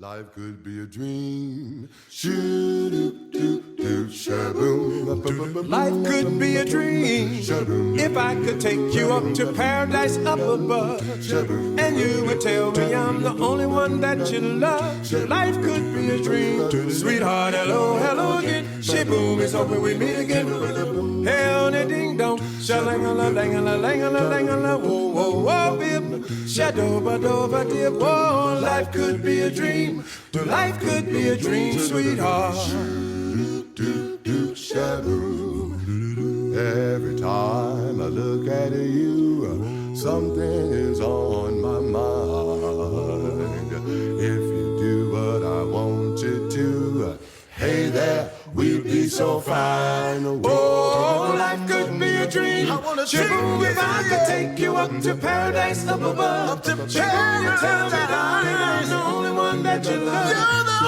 Life could be a dream. Shoo-doo-doo-doo, shaboom. Life could be a dream if I could take you up to paradise up above, and you would tell me I'm the only one that you love. Life could be a dream, sweetheart. Hello, hello again. Shaboom, it's hoping we meet again. Hell, ding dong, shalangala, langala, langala, langala, whoa, whoa, whoa, bib, shadoba, doba, dib, whoa. Life could be a dream. Life could be a dream, sweetheart. Every time I look at you, something is on my mind. If you do what I want you to, hey there, we'd be so fine. Oh, life could be a dream. Shaboom, if I could take you up to paradise up above. Shaboom, you tell me, darling, I'm the only one that you love.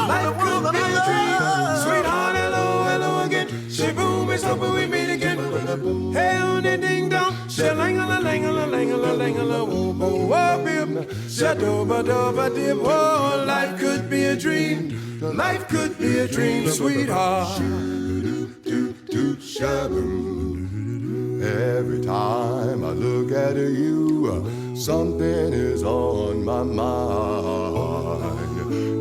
Life could be a dream. Sweetheart, hello, hello again. Shaboom, it's hoping we meet again. Hey, on the ding dong. Shalangala, langala, langala, langala, whoa, whoa, whoa, bib. Shadoba, doba, dib, whoa. Life could be a dream. Life could be a dream, sweetheart. Every time I look at you, something is on my mind.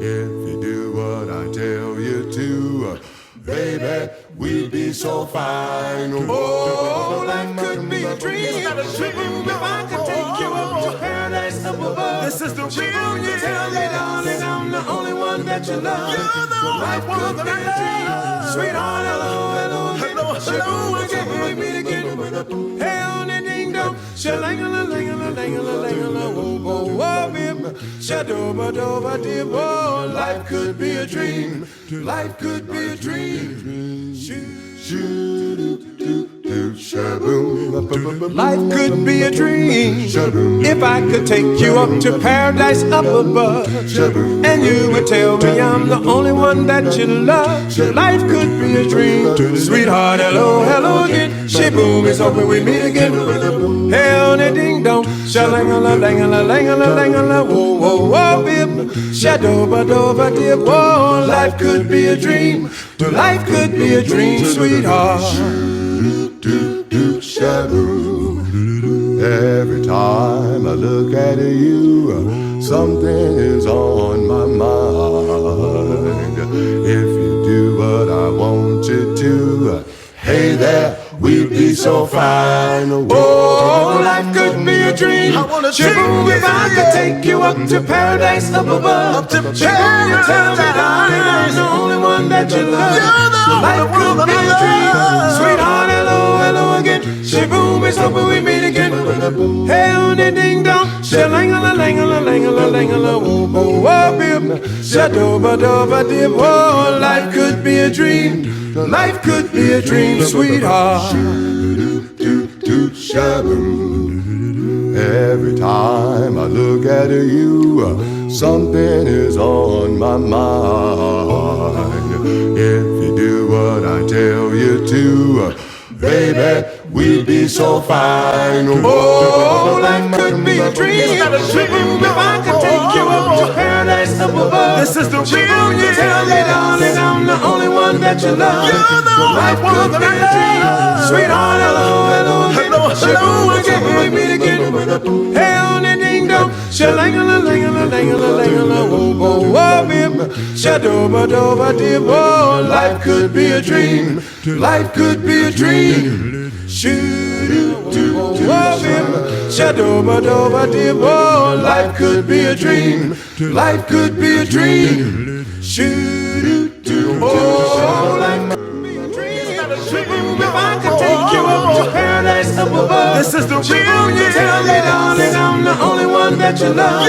If you do what I tell you to, baby, we'd be so fine. Oh, life could be a dream. Shaboom, if I could take you up to paradise up above. This is the real Shaboom, you tell me, darling, I'm the only one that you love. Life could be a dream. Sweetheart, hello, hello, hello. Shaboom, again, we meet again. Hey, on the ding dong. Shalangala, langala, langala, langala, whoa, whoa, whoa, bib. Shadoba, doba, dib, whoa. Life could be a dream. Life could be a dream. Life could be a dream if I could take you up to paradise up above, and you would tell me I'm the only one that you love. Life could be a dream, sweetheart. Hello, hello again. Shaboom, it's hoping we meet again. Hell, ding dong, shalangala, langala, langala, langala, whoa, whoa, whoa, bib, shadoba, doba, dib, whoa. Life could be a dream. Life could be a dream, sweetheart. Every time I look at you, something is on my mind. If you do what I want you to, hey there, we'd be so fine. Oh, life could be a dream. Shaboom, if I could take you up to paradise up above. Shaboom, you tell me, darling, I'm the only one that you love. Life could be a dream. Sweetheart, hello, hello again. Shaboom, it's hoping we meet again. Hey, on the ding dong. Shalangala, langala, langala, langala, whoa, whoa, whoa, bib. Shadoba, doba, dib, whoa. Life could be a dream. Life could be a dream, sweetheart. Every time I look at you, something is on my mind. If you do what I tell you to, baby, we'd be so fine. Oh, life could be a dream. Shaboom, if I could take you up to paradise up above. This is the real you tell me, darling, I'm the only one that you love. Life could be a dream. Sweetheart, hello, hello, hello. Shaboom, again, we meet again. Hey, on the ding dong. Shalangala, langala, langala, langala, whoa, whoa, whoa, bib. Shadoba, doba, dib, whoa. Life could be a dream. Life could be a dream. Shadoba, doba, dib, whoa. Life could be a dream. Life could be a dream. Oh, life could be a dream. Shaboom, if I could take you up to paradise up above. This is the real you tell me, darling, I'm the only one that you love.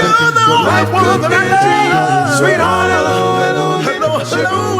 Life could be a dream. Sweetheart, hello, hello, hello. Shaboom,